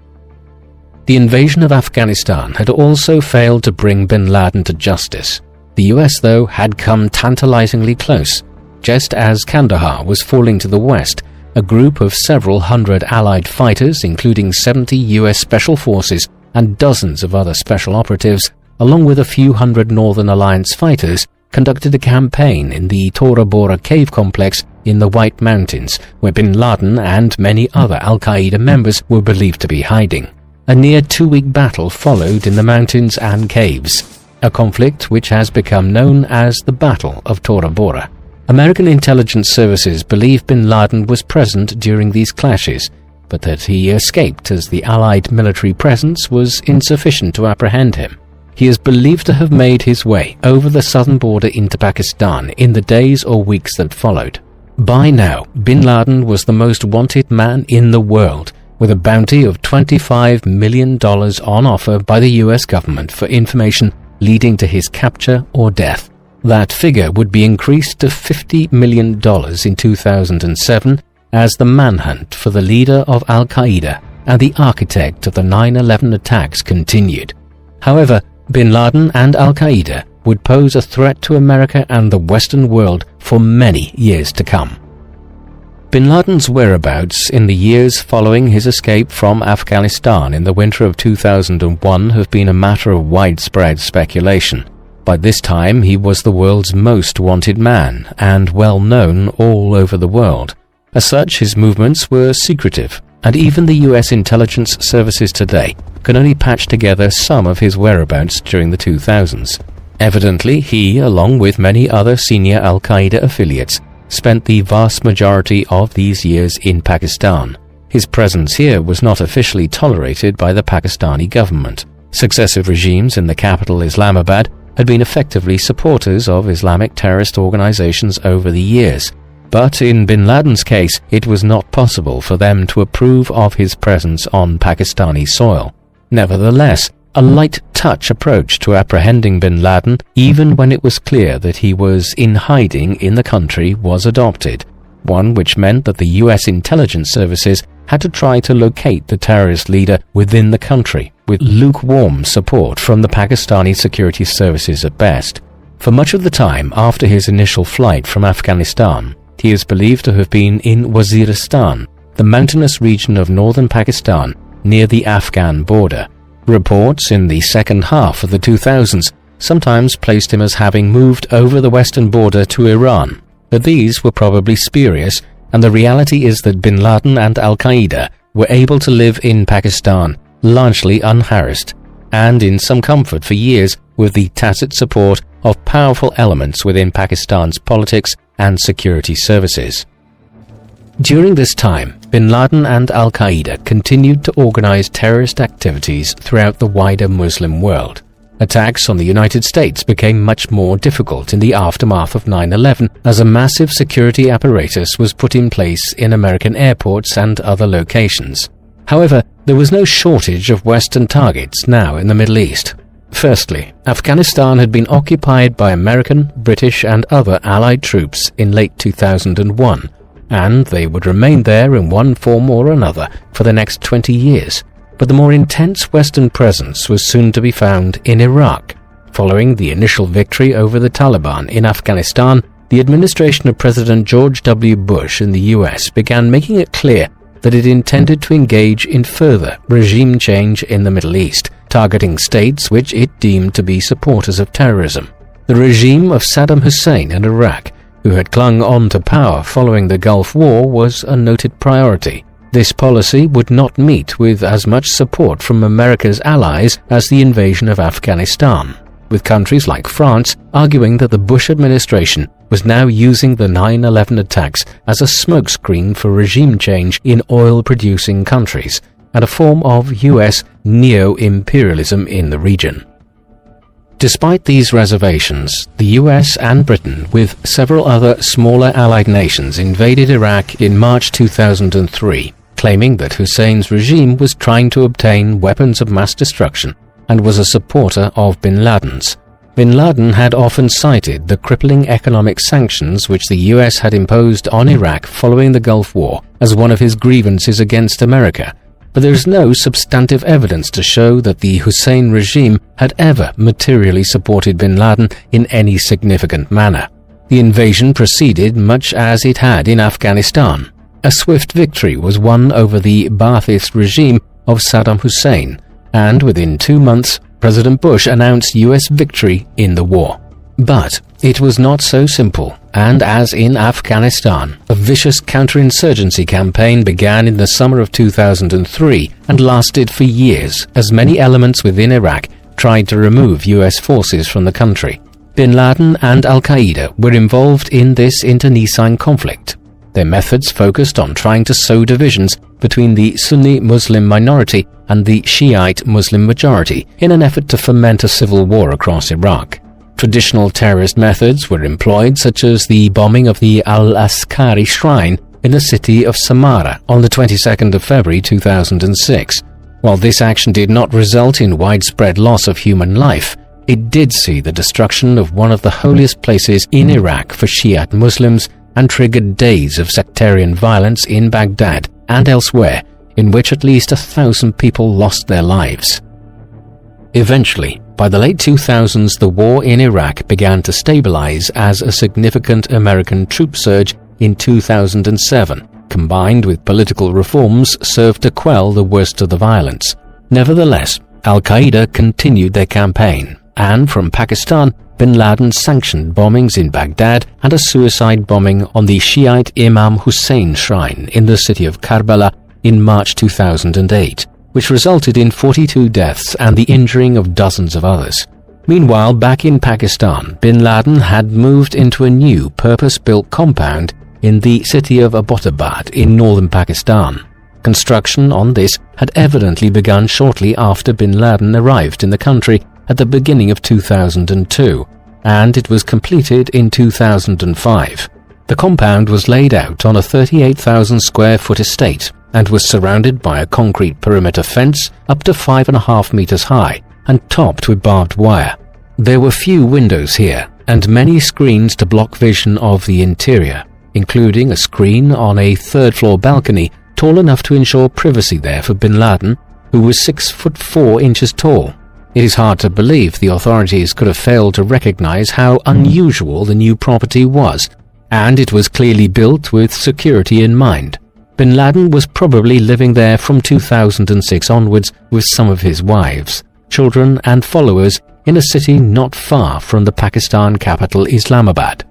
The invasion of Afghanistan had also failed to bring bin Laden to justice. The US, though, had come tantalizingly close. Just as Kandahar was falling to the west, a group of several hundred Allied fighters, including 70 US Special Forces and dozens of other special operatives, along with a few hundred Northern Alliance fighters, conducted a campaign in the Tora Bora cave complex in the White Mountains, where bin Laden and many other Al-Qaeda members were believed to be hiding. A near 2-week battle followed in the mountains and caves, a conflict which has become known as the Battle of Tora Bora. American intelligence services believe bin Laden was present during these clashes, but that he escaped as the Allied military presence was insufficient to apprehend him. He is believed to have made his way over the southern border into Pakistan in the days or weeks that followed. By now, bin Laden was the most wanted man in the world, with a bounty of $25 million on offer by the US government for information leading to his capture or death. That figure would be increased to $50 million in 2007 as the manhunt for the leader of Al-Qaeda and the architect of the 9/11 attacks continued. However, bin Laden and Al-Qaeda would pose a threat to America and the Western world for many years to come. Bin Laden's whereabouts in the years following his escape from Afghanistan in the winter of 2001 have been a matter of widespread speculation. By this time, he was the world's most wanted man and well known all over the world. As such, his movements were secretive, and even the US intelligence services today can only patch together some of his whereabouts during the 2000s. Evidently, he, along with many other senior Al-Qaeda affiliates, spent the vast majority of these years in Pakistan. His presence here was not officially tolerated by the Pakistani government. Successive regimes in the capital Islamabad had been effectively supporters of Islamic terrorist organizations over the years, but in bin Laden's case, it was not possible for them to approve of his presence on Pakistani soil. Nevertheless, a light-touch approach to apprehending bin Laden, even when it was clear that he was in hiding in the country, was adopted, one which meant that the US intelligence services had to try to locate the terrorist leader within the country, with lukewarm support from the Pakistani security services at best. For much of the time after his initial flight from Afghanistan, he is believed to have been in Waziristan, the mountainous region of northern Pakistan near the Afghan border. Reports in the second half of the 2000s sometimes placed him as having moved over the western border to Iran, but these were probably spurious, and the reality is that bin Laden and Al-Qaeda were able to live in Pakistan largely unharassed, and in some comfort for years with the tacit support of powerful elements within Pakistan's politics and security services. During this time, bin Laden and Al-Qaeda continued to organize terrorist activities throughout the wider Muslim world. Attacks on the United States became much more difficult in the aftermath of 9/11 as a massive security apparatus was put in place in American airports and other locations. However, there was no shortage of Western targets now in the Middle East. Firstly, Afghanistan had been occupied by American, British and other Allied troops in late 2001, and they would remain there in one form or another for the next 20 years. But the more intense Western presence was soon to be found in Iraq. Following the initial victory over the Taliban in Afghanistan, the administration of President George W. Bush in the US began making it clear that it intended to engage in further regime change in the Middle East, targeting states which it deemed to be supporters of terrorism. The regime of Saddam Hussein in Iraq, who had clung on to power following the Gulf War, was a noted priority. This policy would not meet with as much support from America's allies as the invasion of Afghanistan, with countries like France arguing that the Bush administration was now using the 9/11 attacks as a smokescreen for regime change in oil-producing countries and a form of US neo-imperialism in the region. Despite these reservations, the US and Britain, with several other smaller allied nations, invaded Iraq in March 2003, claiming that Hussein's regime was trying to obtain weapons of mass destruction and was a supporter of bin Laden's. Bin Laden had often cited the crippling economic sanctions which the US had imposed on Iraq following the Gulf War as one of his grievances against America, but there is no substantive evidence to show that the Hussein regime had ever materially supported bin Laden in any significant manner. The invasion proceeded much as it had in Afghanistan. A swift victory was won over the Ba'athist regime of Saddam Hussein, and within 2 months, President Bush announced US victory in the war. But it was not so simple, and as in Afghanistan, a vicious counterinsurgency campaign began in the summer of 2003 and lasted for years as many elements within Iraq tried to remove US forces from the country. Bin Laden and Al-Qaeda were involved in this internecine conflict. Their methods focused on trying to sow divisions between the Sunni Muslim minority and the Shiite Muslim majority in an effort to foment a civil war across Iraq. Traditional terrorist methods were employed, such as the bombing of the Al-Askari shrine in the city of Samarra on the 22nd of February 2006. While this action did not result in widespread loss of human life, it did see the destruction of one of the holiest places in Iraq for Shiite Muslims and triggered days of sectarian violence in Baghdad and elsewhere, in which at least 1,000 people lost their lives. Eventually, by the late 2000s, the war in Iraq began to stabilize as a significant American troop surge in 2007, combined with political reforms, served to quell the worst of the violence. Nevertheless, Al-Qaeda continued their campaign, and from Pakistan, Bin Laden sanctioned bombings in Baghdad and a suicide bombing on the Shiite Imam Hussein shrine in the city of Karbala in March 2008, which resulted in 42 deaths and the injuring of dozens of others. Meanwhile, back in Pakistan, Bin Laden had moved into a new purpose-built compound in the city of Abbottabad in northern Pakistan. Construction on this had evidently begun shortly after Bin Laden arrived in the country at the beginning of 2002, and it was completed in 2005. The compound was laid out on a 38,000 square foot estate and was surrounded by a concrete perimeter fence up to 5.5 meters high and topped with barbed wire. There were few windows here and many screens to block vision of the interior, including a screen on a third-floor balcony tall enough to ensure privacy there for Bin Laden, who was 6'4" tall. It is hard to believe the authorities could have failed to recognize how unusual the new property was, and it was clearly built with security in mind. Bin Laden was probably living there from 2006 onwards with some of his wives, children and followers in a city not far from the Pakistan capital Islamabad.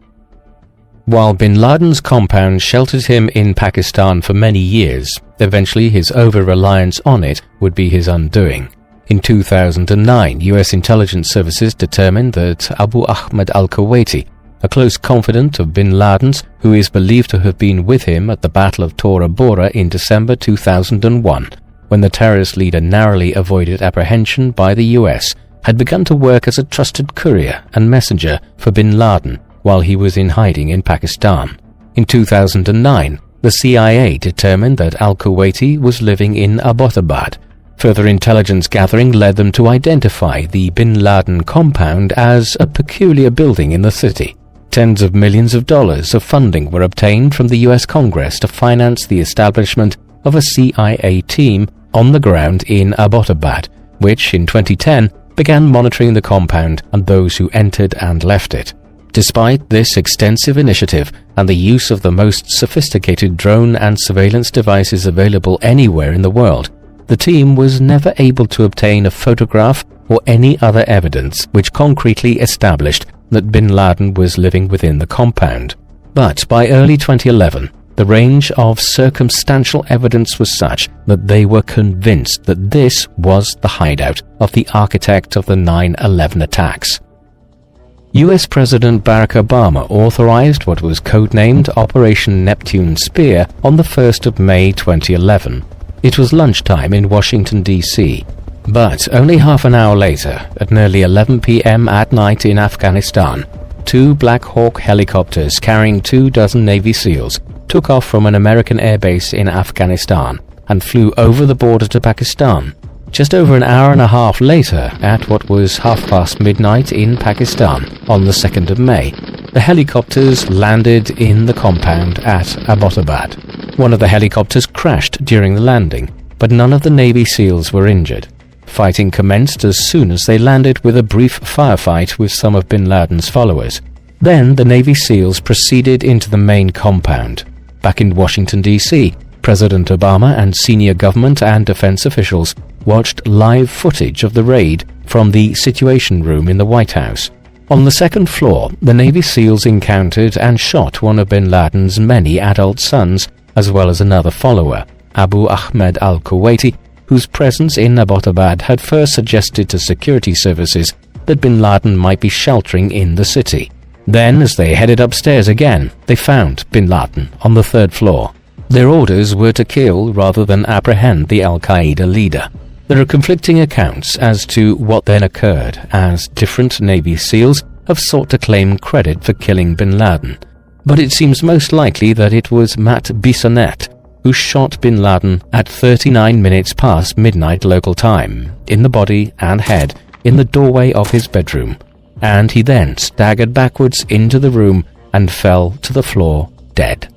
While Bin Laden's compound sheltered him in Pakistan for many years, eventually his over-reliance on it would be his undoing. In 2009, US intelligence services determined that Abu Ahmed al-Kuwaiti, a close confidant of Bin Laden's, who is believed to have been with him at the Battle of Tora Bora in December 2001, when the terrorist leader narrowly avoided apprehension by the US, had begun to work as a trusted courier and messenger for Bin Laden while he was in hiding in Pakistan. In 2009, the CIA determined that al-Kuwaiti was living in Abbottabad. Further intelligence gathering led them to identify the Bin Laden compound as a peculiar building in the city. Tens of millions of dollars of funding were obtained from the US Congress to finance the establishment of a CIA team on the ground in Abbottabad, which in 2010 began monitoring the compound and those who entered and left it. Despite this extensive initiative and the use of the most sophisticated drone and surveillance devices available anywhere in the world, the team was never able to obtain a photograph or any other evidence which concretely established that Bin Laden was living within the compound. But by early 2011, the range of circumstantial evidence was such that they were convinced that this was the hideout of the architect of the 9/11 attacks. US President Barack Obama authorized what was codenamed Operation Neptune Spear on the 1st of May 2011. It was lunchtime in Washington, D.C., but only half an hour later, at nearly 11 p.m. at night in Afghanistan, 2 Black Hawk helicopters carrying 24 Navy SEALs took off from an American airbase in Afghanistan and flew over the border to Pakistan. Just over an hour and a half later, at what was midnight in Pakistan on the 2nd of May, the helicopters landed in the compound at Abbottabad. One of the helicopters crashed during the landing, but none of the Navy SEALs were injured. Fighting commenced as soon as they landed, with a brief firefight with some of Bin Laden's followers. Then the Navy SEALs proceeded into the main compound. Back in Washington, D.C., President Obama and senior government and defense officials watched live footage of the raid from the Situation Room in the White House. On the second floor, the Navy SEALs encountered and shot one of bin Laden's many adult sons, as well as another follower, Abu Ahmed al-Kuwaiti, whose presence in Abbottabad had first suggested to security services that bin Laden might be sheltering in the city. Then, as they headed upstairs again, they found bin Laden on the third floor. Their orders were to kill rather than apprehend the al-Qaeda leader. There are conflicting accounts as to what then occurred, as different Navy SEALs have sought to claim credit for killing bin Laden. But it seems most likely that it was Matt Bissonnette who shot bin Laden at 39 minutes past midnight local time, in the body and head, in the doorway of his bedroom, and he then staggered backwards into the room and fell to the floor dead.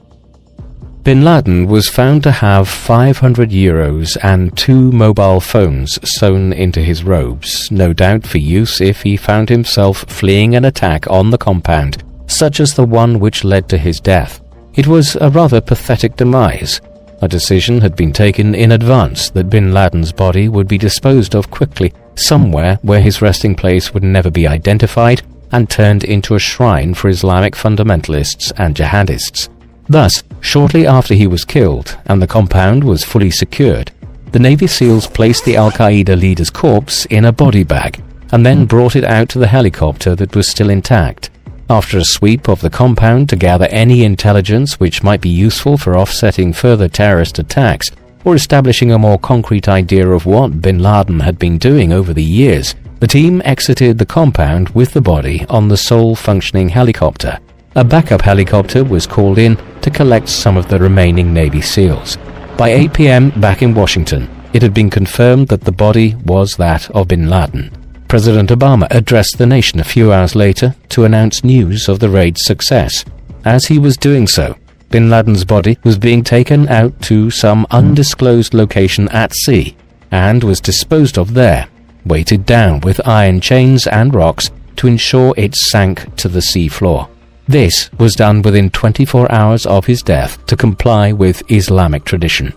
Bin Laden was found to have 500 euros and 2 mobile phones sewn into his robes, no doubt for use if he found himself fleeing an attack on the compound, such as the one which led to his death. It was a rather pathetic demise. A decision had been taken in advance that bin Laden's body would be disposed of quickly, somewhere where his resting place would never be identified, and turned into a shrine for Islamic fundamentalists and jihadists. Thus, shortly after he was killed and the compound was fully secured, the Navy SEALs placed the al-Qaeda leader's corpse in a body bag and then brought it out to the helicopter that was still intact. After a sweep of the compound to gather any intelligence which might be useful for offsetting further terrorist attacks or establishing a more concrete idea of what bin Laden had been doing over the years, the team exited the compound with the body on the sole functioning helicopter. A backup helicopter was called in to collect some of the remaining Navy SEALs. By 8 p.m. back in Washington, it had been confirmed that the body was that of bin Laden. President Obama addressed the nation a few hours later to announce news of the raid's success. As he was doing so, bin Laden's body was being taken out to some undisclosed location at sea and was disposed of there, weighted down with iron chains and rocks to ensure it sank to the sea floor. This was done within 24 hours of his death to comply with Islamic tradition.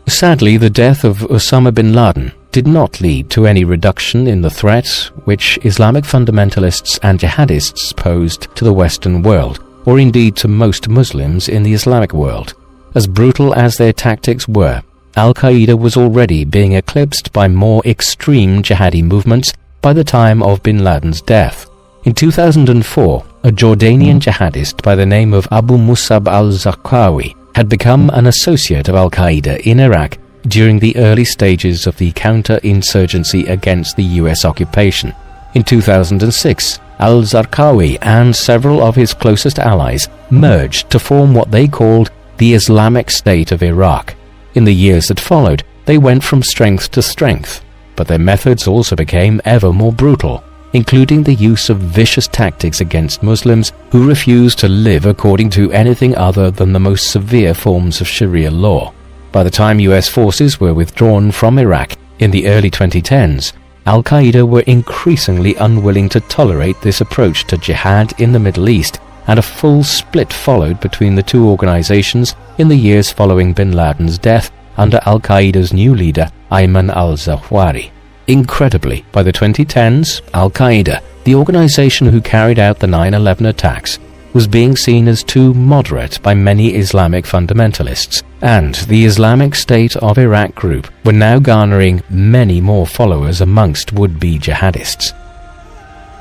Sadly, the death of Osama bin Laden did not lead to any reduction in the threat which Islamic fundamentalists and jihadists posed to the Western world, or indeed to most Muslims in the Islamic world. As brutal as their tactics were, al-Qaeda was already being eclipsed by more extreme jihadi movements by the time of bin Laden's death. In 2004, a Jordanian jihadist by the name of Abu Musab al-Zarqawi had become an associate of al-Qaeda in Iraq during the early stages of the counter-insurgency against the US occupation. In 2006, al-Zarqawi and several of his closest allies merged to form what they called the Islamic State of Iraq. In the years that followed, they went from strength to strength, but their methods also became ever more brutal, including the use of vicious tactics against Muslims who refused to live according to anything other than the most severe forms of Sharia law. By the time US forces were withdrawn from Iraq in the early 2010s, al-Qaeda were increasingly unwilling to tolerate this approach to jihad in the Middle East, and a full split followed between the two organizations in the years following bin Laden's death under al-Qaeda's new leader, Ayman al-Zawahiri. Incredibly, by the 2010s, al-Qaeda, the organization who carried out the 9/11 attacks, was being seen as too moderate by many Islamic fundamentalists, and the Islamic State of Iraq group were now garnering many more followers amongst would-be jihadists.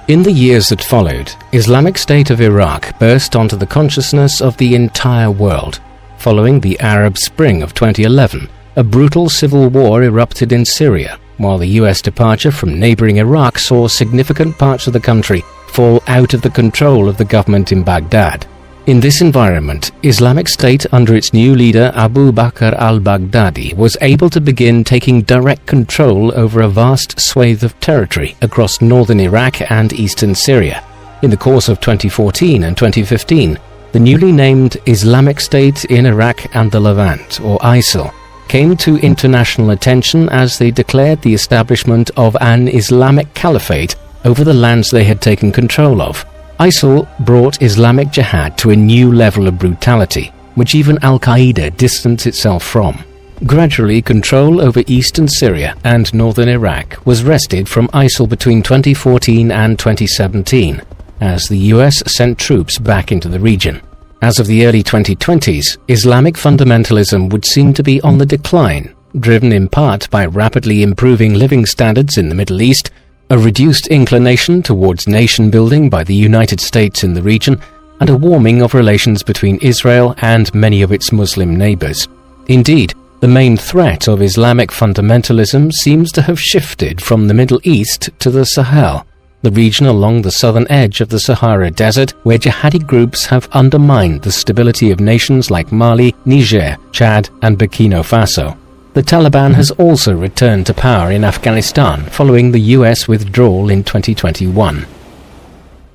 In the years that followed, Islamic State of Iraq burst onto the consciousness of the entire world. Following the Arab Spring of 2011, a brutal civil war erupted in Syria, while the US departure from neighboring Iraq saw significant parts of the country fall out of the control of the government in Baghdad. In this environment, Islamic State under its new leader Abu Bakr al-Baghdadi was able to begin taking direct control over a vast swathe of territory across northern Iraq and eastern Syria. In the course of 2014 and 2015, the newly named Islamic State in Iraq and the Levant, or ISIL, came to international attention as they declared the establishment of an Islamic caliphate over the lands they had taken control of. ISIL brought Islamic Jihad to a new level of brutality, which even Al-Qaeda distanced itself from. Gradually, control over eastern Syria and northern Iraq was wrested from ISIL between 2014 and 2017, as the US sent troops back into the region. As of the early 2020s, Islamic fundamentalism would seem to be on the decline, driven in part by rapidly improving living standards in the Middle East, a reduced inclination towards nation-building by the United States in the region, and a warming of relations between Israel and many of its Muslim neighbors. Indeed, the main threat of Islamic fundamentalism seems to have shifted from the Middle East to the Sahel, the region along the southern edge of the Sahara Desert, where jihadi groups have undermined the stability of nations like Mali, Niger, Chad, and Burkina Faso. The Taliban has also returned to power in Afghanistan following the US withdrawal in 2021.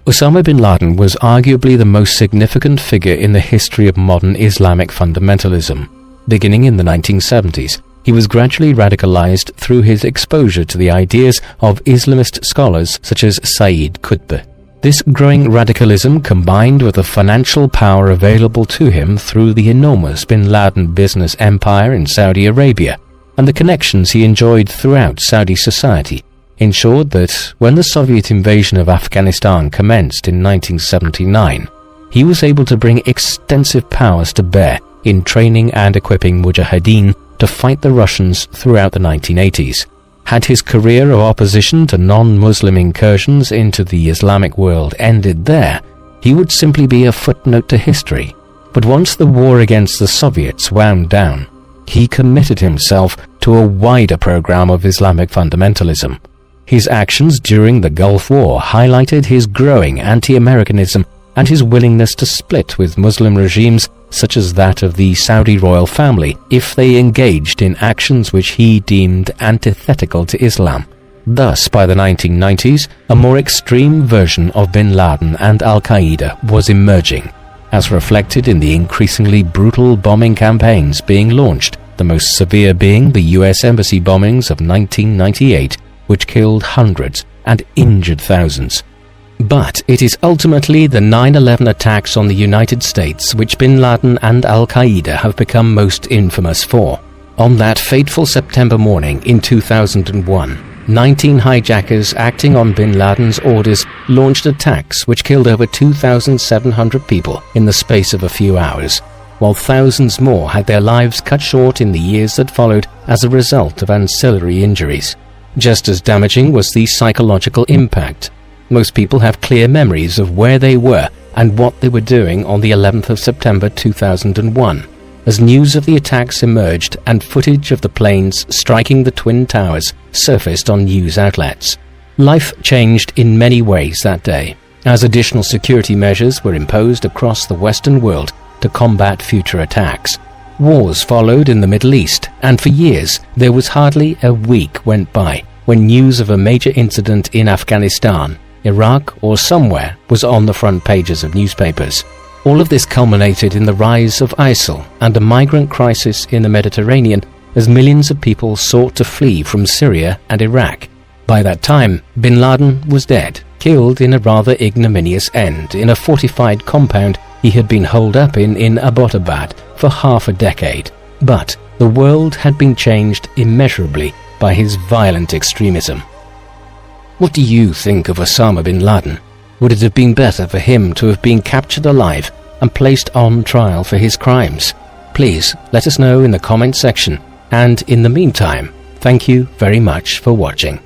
Osama bin Laden was arguably the most significant figure in the history of modern Islamic fundamentalism. Beginning in the 1970s, he was gradually radicalized through his exposure to the ideas of Islamist scholars such as Sayyid Qutb. This growing radicalism, combined with the financial power available to him through the enormous bin Laden business empire in Saudi Arabia and the connections he enjoyed throughout Saudi society, ensured that when the Soviet invasion of Afghanistan commenced in 1979, he was able to bring extensive powers to bear in training and equipping mujahideen to fight the Russians throughout the 1980s. Had his career of opposition to non-Muslim incursions into the Islamic world ended there, he would simply be a footnote to history. But once the war against the Soviets wound down, he committed himself to a wider program of Islamic fundamentalism. His actions during the Gulf War highlighted his growing anti-Americanism and his willingness to split with Muslim regimes such as that of the Saudi royal family if they engaged in actions which he deemed antithetical to Islam. Thus, by the 1990s, a more extreme version of bin Laden and Al-Qaeda was emerging, as reflected in the increasingly brutal bombing campaigns being launched, the most severe being the US Embassy bombings of 1998, which killed hundreds and injured thousands. But it is ultimately the 9/11 attacks on the United States which bin Laden and Al-Qaeda have become most infamous for. On that fateful September morning in 2001, 19 hijackers acting on bin Laden's orders launched attacks which killed over 2,700 people in the space of a few hours, while thousands more had their lives cut short in the years that followed as a result of ancillary injuries. Just as damaging was the psychological impact. Most people have clear memories of where they were and what they were doing on the 11th of September 2001, as news of the attacks emerged and footage of the planes striking the Twin Towers surfaced on news outlets. Life changed in many ways that day, as additional security measures were imposed across the Western world to combat future attacks. Wars followed in the Middle East, and for years there was hardly a week went by when news of a major incident in Afghanistan, Iraq, or somewhere was on the front pages of newspapers. All of this culminated in the rise of ISIL and a migrant crisis in the Mediterranean as millions of people sought to flee from Syria and Iraq. By that time, bin Laden was dead, killed in a rather ignominious end in a fortified compound he had been holed up in Abbottabad for half a decade. But the world had been changed immeasurably by his violent extremism. What do you think of Osama bin Laden? Would it have been better for him to have been captured alive and placed on trial for his crimes? Please let us know in the comment section, and in the meantime, thank you very much for watching.